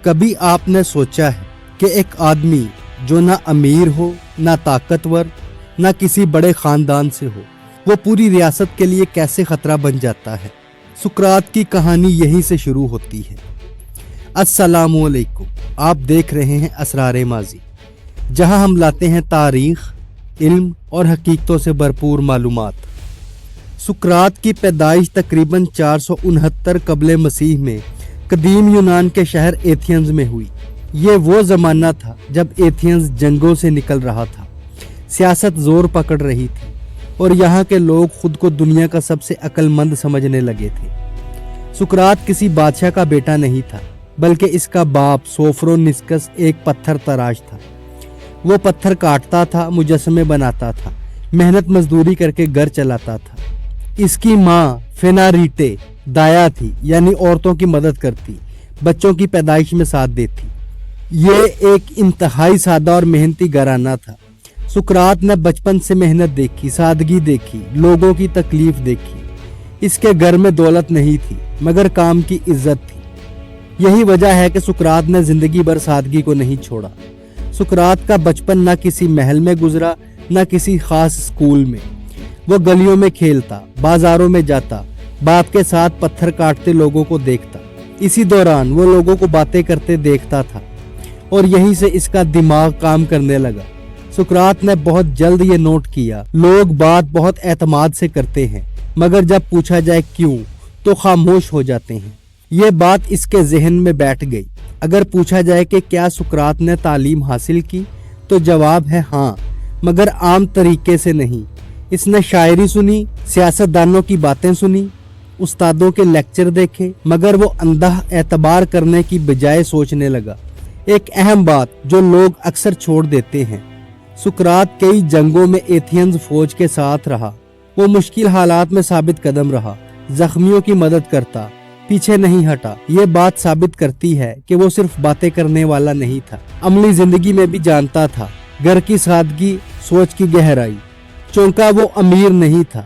कभी आपने सोचा है कि एक आदमी जो ना अमीर हो, ना ताकतवर, ना किसी बड़े खानदान से हो, वो पूरी रियासत के लिए कैसे खतरा बन जाता है। सुकरात की कहानी यहीं से शुरू होती है। अस्सलामुअलैकुम, आप देख रहे हैं असरार माजी, जहां हम लाते हैं तारीख, इल्म और हकीकतों से भरपूर मालूमात। सुकरात की पैदाइश तकरीबन 469 कबल मसीह में कदीम यूनान के शहर एथेंस में हुई। ये वो ज़माना था जब एथेंस जंगों से निकल रहा था, सियासत जोर पकड़ रही थी और यहाँ के लोग खुद को दुनिया का सबसे अक्लमंद समझने लगे थे। सुकरात किसी बादशाह का बेटा नहीं था, बल्कि इसका बाप सोफ्रोनिस्कस एक पत्थर तराश था। वो पत्थर काटता था, मुजस्समे बनाता था, मेहनत मजदूरी करके घर चलाता था। इसकी माँ फेनारीटे दाया थी, यानी औरतों की मदद करती, बच्चों की पैदाइश में साथ देती। ये एक इंतहाई सादा और मेहनती घराना था। सुकरात ने बचपन से मेहनत देखी, सादगी देखी, लोगों की तकलीफ देखी। इसके घर में दौलत नहीं थी, मगर काम की इज्जत थी। यही वजह है कि सुकरात ने जिंदगी भर सादगी को नहीं छोड़ा। सुकरात का बचपन ना किसी महल में गुजरा, ना किसी खास स्कूल में। वो गलियों में खेलता, बाजारों में जाता, बाप के साथ पत्थर काटते लोगों को देखता। इसी दौरान वो लोगों को बातें करते देखता था और यहीं से इसका दिमाग काम करने लगा। सुकरात ने बहुत जल्द ये नोट किया, लोग बात बहुत एतमाद से करते हैं, मगर जब पूछा जाए क्यों तो खामोश हो जाते हैं। ये बात इसके जहन में बैठ गई। अगर पूछा जाए कि क्या सुकरात ने तालीम हासिल की, तो जवाब है हाँ, मगर आम तरीके से नहीं। इसने शायरी सुनी, सियासतदानों की बातें सुनी, उस्तादों के लेक्चर देखे, मगर वो अंधा एतबार करने की बजाय सोचने लगा। एक अहम बात जो लोग अक्सर छोड़ देते हैं, सुकरात कई जंगों में एथेंस फौज के साथ रहा। वो मुश्किल हालात में साबित कदम रहा, जख्मियों की मदद करता, पीछे नहीं हटा। ये बात साबित करती है कि वो सिर्फ बातें करने वाला नहीं था, अमली जिंदगी में भी जानता था। घर की सादगी, सोच की गहराई। चौंका वो अमीर नहीं था,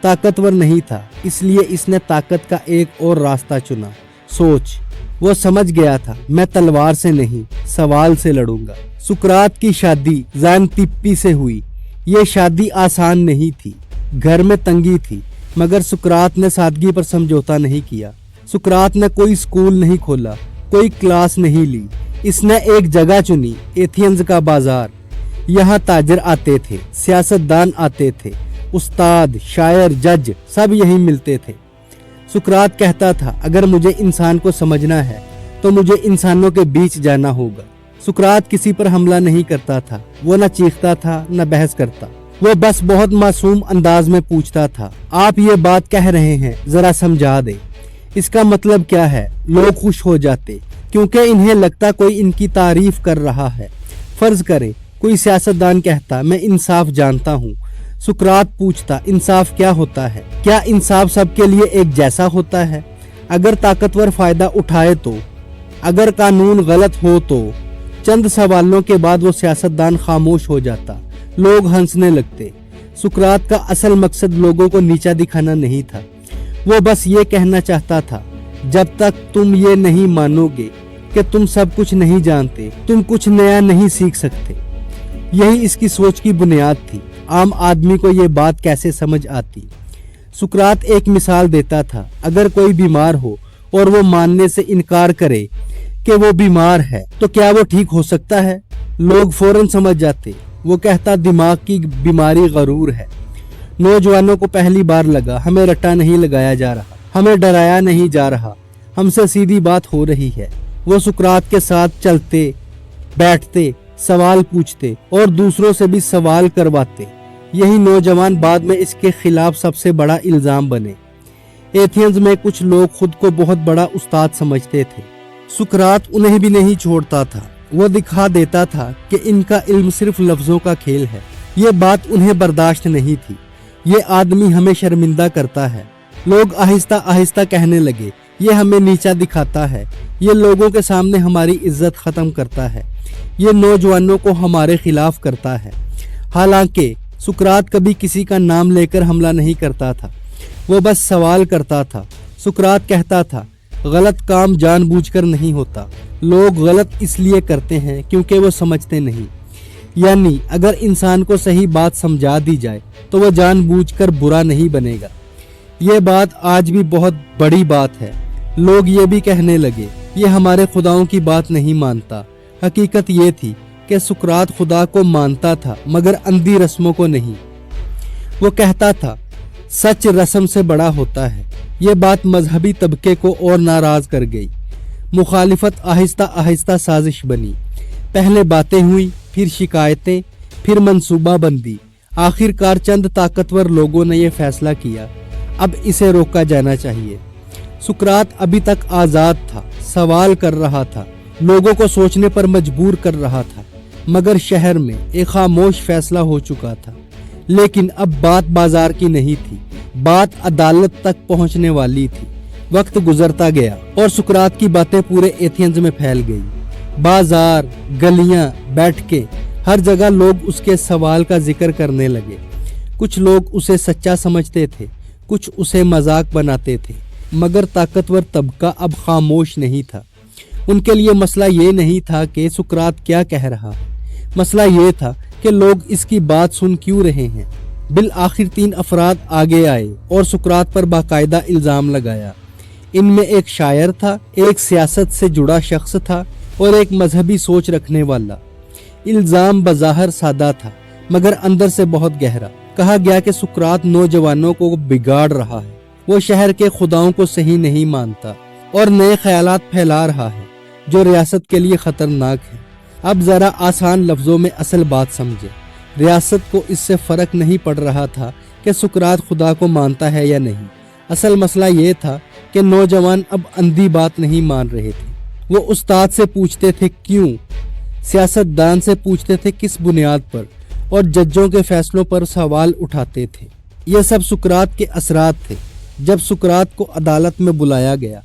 ताकतवर नहीं था, इसलिए इसने ताकत का एक और रास्ता चुना, सोच। वो समझ गया था, मैं तलवार से नहीं, सवाल से लड़ूंगा। सुकरात की शादी ज़ानतिप्पी से हुई। ये शादी आसान नहीं थी, घर में तंगी थी, मगर सुकरात ने सादगी पर समझौता नहीं किया। सुकरात ने कोई स्कूल नहीं खोला, कोई क्लास नहीं ली। इसने एक जगह चुनी, एथेंस का बाजार। यहाँ ताजर आते थे, सियासतदान आते थे, उस्ताद, शायर, जज सब यहीं मिलते थे। सुकरात कहता था, अगर मुझे इंसान को समझना है तो मुझे इंसानों के बीच जाना होगा। सुकरात किसी पर हमला नहीं करता था, वो न चीखता था न बहस करता। वो बस बहुत मासूम अंदाज में पूछता था, आप ये बात कह रहे हैं, जरा समझा दे, इसका मतलब क्या है। लोग खुश हो जाते, क्योंकि इन्हें लगता कोई इनकी तारीफ कर रहा है। फर्ज करें कोई सियासतदान कहता, मैं इंसाफ जानता हूँ। सुकरात पूछता, इंसाफ क्या होता है? क्या इंसाफ सबके लिए एक जैसा होता है? अगर ताकतवर फायदा उठाए तो? अगर कानून गलत हो तो? चंद सवालों के बाद वो सियासतदान खामोश हो जाता, लोग हंसने लगते। सुकरात का असल मकसद लोगों को नीचा दिखाना नहीं था, वो बस ये कहना चाहता था, जब तक तुम ये नहीं मानोगे कि तुम सब कुछ नहीं जानते, तुम कुछ नया नहीं सीख सकते। यही इसकी सोच की बुनियाद थी। आम आदमी को ये बात कैसे समझ आती? सुकरात एक मिसाल देता था, अगर कोई बीमार हो और वो मानने से इनकार करे कि वो बीमार है, तो क्या वो ठीक हो सकता है? लोग फौरन समझ जाते। वो कहता, दिमाग की बीमारी गरूर है। नौजवानों को पहली बार लगा, हमें रट्टा नहीं लगाया जा रहा, हमें डराया नहीं जा रहा, हमसे सीधी बात हो रही है। वो सुकरात के साथ चलते, बैठते, सवाल पूछते और दूसरों से भी सवाल करवाते। यही नौजवान बाद में इसके खिलाफ सबसे बड़ा इल्जाम बने। एथेंस में कुछ लोग खुद को बहुत बड़ा उस्ताद समझते थे। सुकरात उन्हें भी नहीं छोड़ता था। वो दिखा देता था कि इनका इल्म सिर्फ लफ्जों का खेल है। ये बात उन्हें बर्दाश्त नहीं थी। ये आदमी हमें शर्मिंदा करता है। लोग आहिस्ता आहिस्ता कहने लगे, ये हमें नीचा दिखाता है, ये लोगों के सामने हमारी इज्जत खत्म करता है, ये नौजवानों को हमारे खिलाफ करता है। हालांकि सुकरात कभी किसी का नाम लेकर हमला नहीं करता था, वो बस सवाल करता था। सुकरात कहता था, غلط کام جان بوجھ کر نہیں ہوتا، لوگ غلط اس لیے کرتے ہیں کیونکہ وہ سمجھتے نہیں۔ یعنی اگر انسان کو صحیح بات سمجھا دی جائے تو وہ جان بوجھ کر برا نہیں بنے گا۔ یہ بات آج بھی بہت بڑی بات ہے۔ لوگ یہ بھی کہنے لگے یہ ہمارے خداؤں کی بات نہیں مانتا۔ حقیقت یہ تھی کہ سقراط خدا کو مانتا تھا مگر اندھی رسموں کو نہیں۔ وہ کہتا تھا سچ رسم سے بڑا ہوتا ہے۔ یہ بات مذہبی طبقے کو اور ناراض کر گئی۔ مخالفت آہستہ آہستہ سازش بنی۔ پہلے باتیں ہوئیں، پھر شکایتیں، پھر منصوبہ بندی۔ آخر کار چند طاقتور لوگوں نے یہ فیصلہ کیا اب اسے روکا جانا چاہیے۔ سقراط ابھی تک آزاد تھا، سوال کر رہا تھا، لوگوں کو سوچنے پر مجبور کر رہا تھا، مگر شہر میں ایک خاموش فیصلہ ہو چکا تھا۔ لیکن اب بات بازار کی نہیں تھی، بات عدالت تک پہنچنے والی تھی۔ وقت گزرتا گیا اور سقراط کی باتیں پورے ایتھنز میں پھیل گئی۔ بازار، گلیاں، بیٹھ کے ہر جگہ لوگ اس کے سوال کا ذکر کرنے لگے۔ کچھ لوگ اسے سچا سمجھتے تھے، کچھ اسے مذاق بناتے تھے، مگر طاقتور طبقہ اب خاموش نہیں تھا۔ ان کے لیے مسئلہ یہ نہیں تھا کہ سقراط کیا کہہ رہا ہے، مسئلہ یہ تھا کہ لوگ اس کی بات سن کیوں رہے ہیں۔ بالآخر 3 افراد آگے آئے اور سقراط پر باقاعدہ الزام لگایا۔ ان میں ایک شاعر تھا، ایک سیاست سے جڑا شخص تھا اور ایک مذہبی سوچ رکھنے والا۔ الزام بظاہر سادہ تھا مگر اندر سے بہت گہرا۔ کہا گیا کہ سقراط نوجوانوں کو بگاڑ رہا ہے، وہ شہر کے خداؤں کو صحیح نہیں مانتا اور نئے خیالات پھیلا رہا ہے جو ریاست کے لیے خطرناک ہے۔ اب ذرا آسان لفظوں میں اصل بات سمجھے۔ ریاست کو اس سے فرق نہیں پڑ رہا تھا کہ سقراط خدا کو مانتا ہے یا نہیں۔ اصل مسئلہ یہ تھا کہ نوجوان اب اندھی بات نہیں مان رہے تھے۔ وہ استاد سے پوچھتے تھے کیوں، سیاستدان سے پوچھتے تھے کس بنیاد پر، اور ججوں کے فیصلوں پر سوال اٹھاتے تھے۔ یہ سب سقراط کے اثرات تھے۔ جب سقراط کو عدالت میں بلایا گیا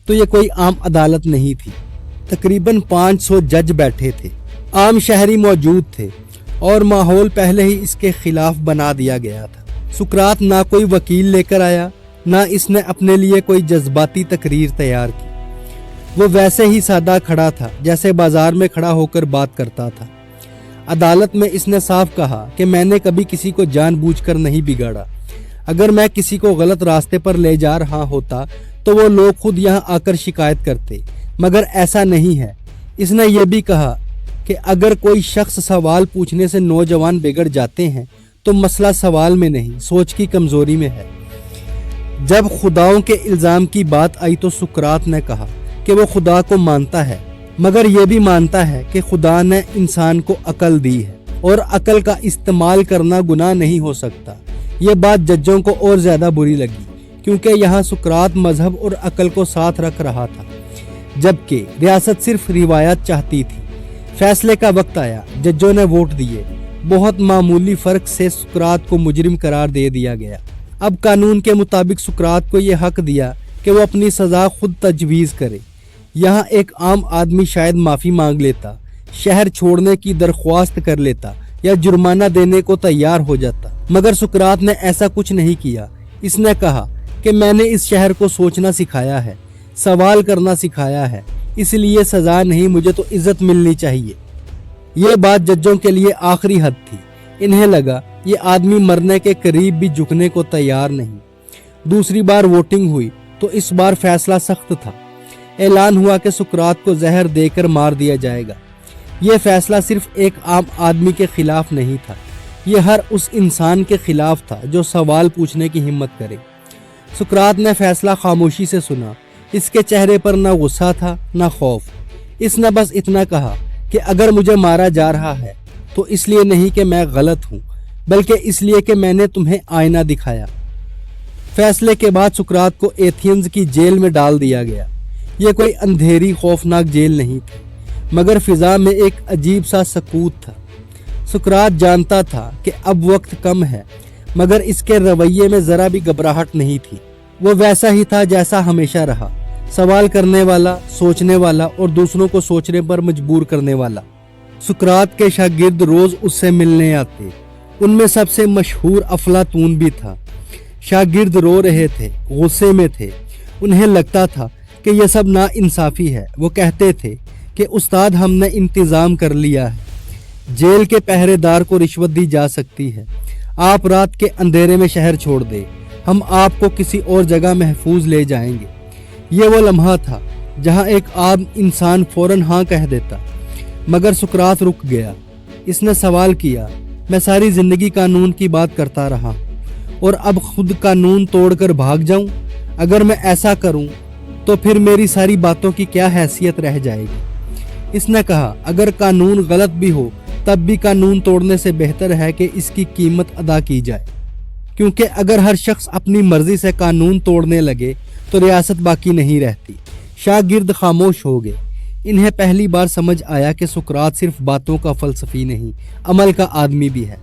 تو یہ کوئی عام عدالت نہیں تھی۔ تقریباً 500 جج بیٹھے تھے، عام شہری موجود تھے اور ماحول پہلے ہی اس کے خلاف بنا دیا گیا تھا۔ سقراط نہ کوئی وکیل لے کر آیا، نہ اس نے اپنے لیے کوئی جذباتی تقریر تیار کی۔ وہ ویسے ہی سادہ کھڑا تھا جیسے بازار میں کھڑا ہو کر بات کرتا تھا۔ عدالت میں اس نے صاف کہا کہ میں نے کبھی کسی کو جان بوجھ کر نہیں بگاڑا۔ اگر میں کسی کو غلط راستے پر لے جا رہا ہوتا تو وہ لوگ خود یہاں آ کر شکایت کرتے، مگر ایسا نہیں ہے۔ اس نے یہ بھی کہا کہ اگر کوئی شخص سوال پوچھنے سے نوجوان بگڑ جاتے ہیں تو مسئلہ سوال میں نہیں، سوچ کی کمزوری میں ہے۔ جب خداؤں کے الزام کی بات آئی تو سقراط نے کہا کہ وہ خدا کو مانتا ہے، مگر یہ بھی مانتا ہے کہ خدا نے انسان کو عقل دی ہے اور عقل کا استعمال کرنا گناہ نہیں ہو سکتا۔ یہ بات ججوں کو اور زیادہ بری لگی کیونکہ یہاں سقراط مذہب اور عقل کو ساتھ رکھ رہا تھا، جبکہ ریاست صرف روایات چاہتی تھی۔ فیصلے کا وقت آیا، ججوں نے ووٹ دیے، بہت معمولی فرق سے سقراط کو مجرم قرار دے دیا گیا۔ اب قانون کے مطابق سقراط کو یہ حق دیا کہ وہ اپنی سزا خود تجویز کرے۔ یہاں ایک عام آدمی شاید معافی مانگ لیتا، شہر چھوڑنے کی درخواست کر لیتا یا جرمانہ دینے کو تیار ہو جاتا، مگر سقراط نے ایسا کچھ نہیں کیا۔ اس نے کہا کہ میں نے اس شہر کو سوچنا سکھایا ہے، سوال کرنا سکھایا ہے، اس لیے سزا نہیں، مجھے تو عزت ملنی چاہیے۔ یہ بات ججوں کے لیے آخری حد تھی۔ انہیں لگا یہ آدمی مرنے کے قریب بھی جھکنے کو تیار نہیں۔ دوسری بار ووٹنگ ہوئی تو اس بار فیصلہ سخت تھا۔ اعلان ہوا کہ سقراط کو زہر دے کر مار دیا جائے گا۔ یہ فیصلہ صرف ایک عام آدمی کے خلاف نہیں تھا، یہ ہر اس انسان کے خلاف تھا جو سوال پوچھنے کی ہمت کرے۔ سقراط نے فیصلہ خاموشی سے سنا۔ اس کے چہرے پر نہ غصہ تھا نہ خوف۔ اس نے بس اتنا کہا کہ اگر مجھے مارا جا رہا ہے تو اس لیے نہیں کہ میں غلط ہوں، بلکہ اس لیے کہ میں نے تمہیں آئینہ دکھایا۔ فیصلے کے بعد سقراط کو ایتھنز کی جیل میں ڈال دیا گیا۔ یہ کوئی اندھیری خوفناک جیل نہیں تھی، مگر فضا میں ایک عجیب سا سکوت تھا۔ سقراط جانتا تھا کہ اب وقت کم ہے، مگر اس کے رویے میں ذرا بھی گھبراہٹ نہیں تھی۔ وہ ویسا ہی تھا جیسا ہمیشہ رہا، سوال کرنے والا، سوچنے والا اور دوسروں کو سوچنے پر مجبور کرنے والا۔ سقراط کے شاگرد روز اس سے ملنے آتے، ان میں سب سے مشہور افلاطون بھی تھا۔ شاگرد رو رہے تھے، غصے میں تھے۔ انہیں لگتا تھا कि यह सब नाइंसाफ़ी है। वो कहते थे कि उस्ताद हमने इंतज़ाम कर लिया है, जेल के पहरेदार को रिश्वत दी जा सकती है, आप रात के अंधेरे में शहर छोड़ दे, हम आपको किसी और जगह महफूज ले जाएंगे। ये वो लम्हा था जहाँ एक आम इंसान फौरन हाँ कह देता, मगर सुकरात रुक गया। इसने सवाल किया, मैं सारी ज़िंदगी कानून की बात करता रहा और अब खुद कानून तोड़कर भाग जाऊं? अगर मैं ऐसा करूं तो फिर मेरी सारी बातों की क्या हैसियत रह जाएगी। इसने कहा, अगर कानून गलत भी हो तब भी कानून तोड़ने से बेहतर है कि इसकी कीमत अदा की जाए, क्योंकि अगर हर शख्स अपनी मर्जी से कानून तोड़ने लगे तो रियासत बाकी नहीं रहती। शागिर्द खामोश हो गए। इन्हें पहली बार समझ आया कि सुकरात सिर्फ बातों का फलसफी नहीं, अमल का आदमी भी है।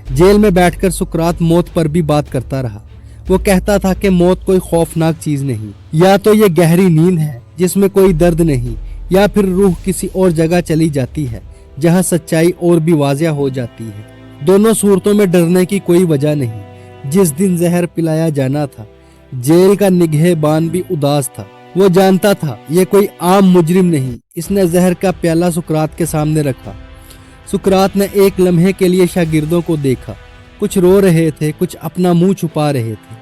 जेल में बैठकर सुकरात मौत पर भी बात करता रहा। वो कहता था कि मौत कोई खौफनाक चीज नहीं, या तो ये गहरी नींद है जिसमें कोई दर्द नहीं, या फिर रूह किसी और जगह चली जाती है जहां सच्चाई और भी वाज़िया हो जाती है। दोनों सूरतों में डरने की कोई वजह नहीं। जिस दिन जहर पिलाया जाना था, जेल का निगहबान भी उदास था। वो जानता था ये कोई आम मुजरिम नहीं। इसने जहर का प्याला सुकरात के सामने रखा। सुकरात ने एक लम्हे के लिए शागिर्दों को देखा। कुछ रो रहे थे, कुछ अपना मुंह छुपा रहे थे।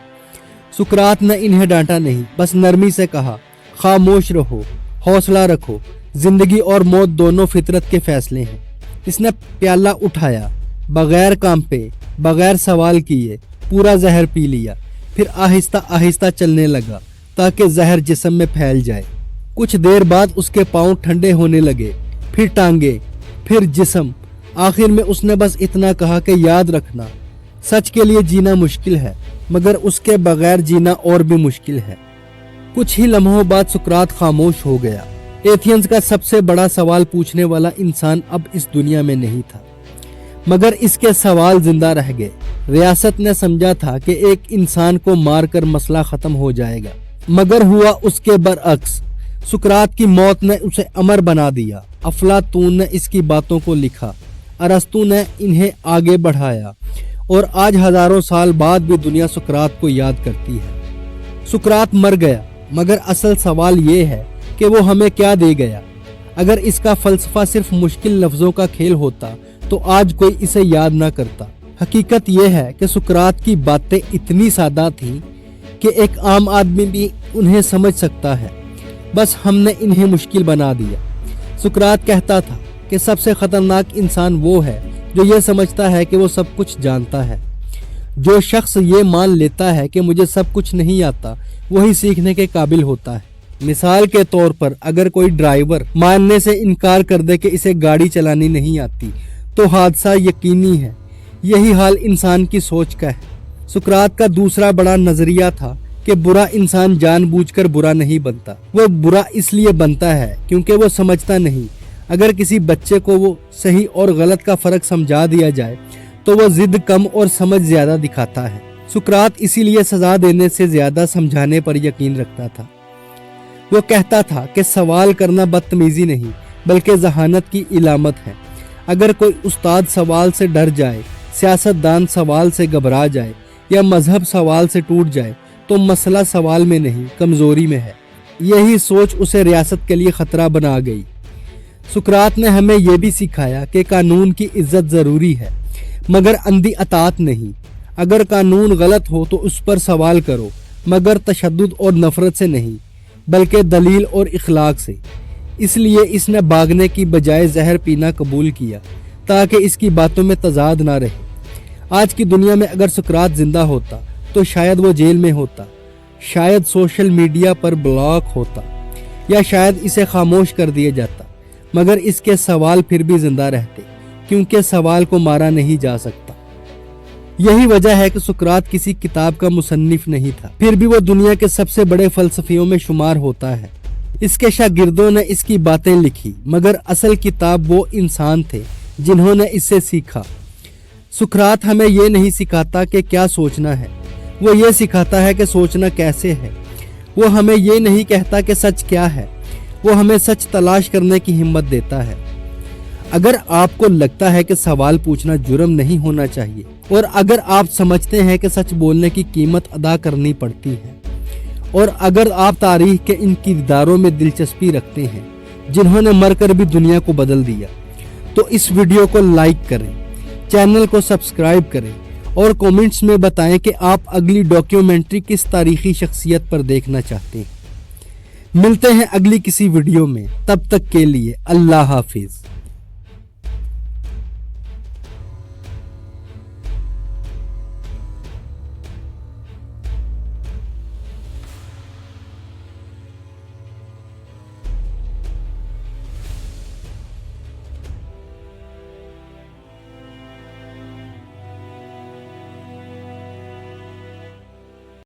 सुकरात ने इन्हें डांटा नहीं, बस नरमी से कहा, खामोश रहो, हौसला रखो, जिंदगी और मौत दोनों फितरत के फैसले हैं। इसने प्याला उठाया, बगैर कांपे, बगैर सवाल किए पूरा जहर पी लिया। फिर आहिस्ता आहिस्ता चलने लगा ताकि जहर जिस्म में फैल जाए। कुछ देर बाद उसके पांव ठंडे होने लगे, फिर टांगे, फिर जिस्म। आखिर में उसने बस इतना कहा कि याद रखना, सच के लिए जीना मुश्किल है, मगर उसके बगैर जीना और भी मुश्किल है। कुछ ही लम्हों बाद सुकरात खामोश हो गया। एथियंस का सबसे बड़ा सवाल पूछने वाला इंसान अब इस दुनिया में नहीं था, मगर इसके सवाल जिंदा रह गए। रियासत ने समझा था कि एक इंसान को मारकर मसला खत्म हो जाएगा, मगर हुआ उसके बरअक्स। सुकरात की मौत ने उसे अमर बना दिया। अफलातून ने इसकी बातों को लिखा, अरस्तू ने इन्हें आगे बढ़ाया, और आज हजारों साल बाद भी दुनिया सुकरात को याद करती है। सुकरात मर गया, मगर असल सवाल ये है कि वो हमें क्या दे गया। अगर इसका फलसफा सिर्फ मुश्किल लफ्जों का खेल होता तो आज कोई इसे याद ना करता। हकीकत यह है कि सुकरात की बातें इतनी सादा थीं कि एक आम आदमी भी उन्हें समझ सकता है, बस हमने इन्हें मुश्किल बना दिया। सुकरात कहता था कि सबसे खतरनाक इंसान वो है जो ये समझता है कि वो सब कुछ जानता है। जो शख्स ये मान लेता है कि मुझे सब कुछ नहीं आता, वही सीखने के काबिल होता है। मिसाल के तौर पर अगर कोई ड्राइवर मानने से इनकार कर दे कि इसे गाड़ी चलानी नहीं आती, तो हादसा यकीनी है। यही हाल इंसान की सोच का है। सुकरात का दूसरा बड़ा नजरिया था कि बुरा इंसान जानबूझकर बुरा नहीं बनता, वो बुरा इसलिए बनता है क्योंकि वो समझता नहीं। अगर किसी बच्चे को वो सही और गलत का फर्क समझा दिया जाए तो वो जिद कम और समझ ज्यादा दिखाता है। सुकरात इसीलिए सजा देने से ज्यादा समझाने पर यकीन रखता था। वो कहता था कि सवाल करना बदतमीजी नहीं बल्कि जहानत की इलामत है। अगर कोई उस्ताद सवाल से डर जाए, सियासतदान सवाल से घबरा जाए या मजहब सवाल से टूट जाए तो मसला सवाल में नहीं कमजोरी में है। यही सोच उसे रियासत के लिए खतरा बना गई। सुकरात ने हमें यह भी सिखाया कि कानून की इज्जत जरूरी है मगर अंधी अतात नहीं। अगर कानून गलत हो तो उस पर सवाल करो, मगर तशद्दुद और नफरत से नहीं बल्कि दलील और इखलाक से। इसलिए इसने भागने की बजाय जहर पीना कबूल किया ताकि इसकी बातों में तजाद ना रहे। आज की दुनिया में अगर सुकरात जिंदा होता तो शायद वो जेल में होता, शायद सोशल मीडिया पर ब्लॉक होता, या शायद इसे खामोश कर दिया जाता, मगर इसके सवाल फिर भी जिंदा रहते क्योंकि सवाल को मारा नहीं जा सकता। यही वजह है कि सुकरात किसी किताब का मुसन्निफ नहीं था, फिर भी वो दुनिया के सबसे बड़े फलसफियों में शुमार होता है। इसके शागिर्दों ने इसकी बातें लिखी, मगर असल किताब वो इंसान थे जिन्होंने इससे सीखा। सुकरात हमें ये नहीं सिखाता कि क्या सोचना है, वो ये सिखाता है कि सोचना कैसे है। वो हमें ये नहीं कहता कि सच क्या है, वो हमें सच तलाश करने की हिम्मत देता है। अगर आपको लगता है कि सवाल पूछना जुर्म नहीं होना चाहिए, और अगर आप समझते हैं कि सच बोलने की कीमत अदा करनी पड़ती है, اور اگر آپ تاریخ کے ان کرداروں میں دلچسپی رکھتے ہیں جنہوں نے مر کر بھی دنیا کو بدل دیا تو اس ویڈیو کو لائک کریں، چینل کو سبسکرائب کریں اور کومنٹس میں بتائیں کہ آپ اگلی ڈاکیومنٹری کس تاریخی شخصیت پر دیکھنا چاہتے ہیں۔ ملتے ہیں اگلی کسی ویڈیو میں، تب تک کے لیے اللہ حافظ۔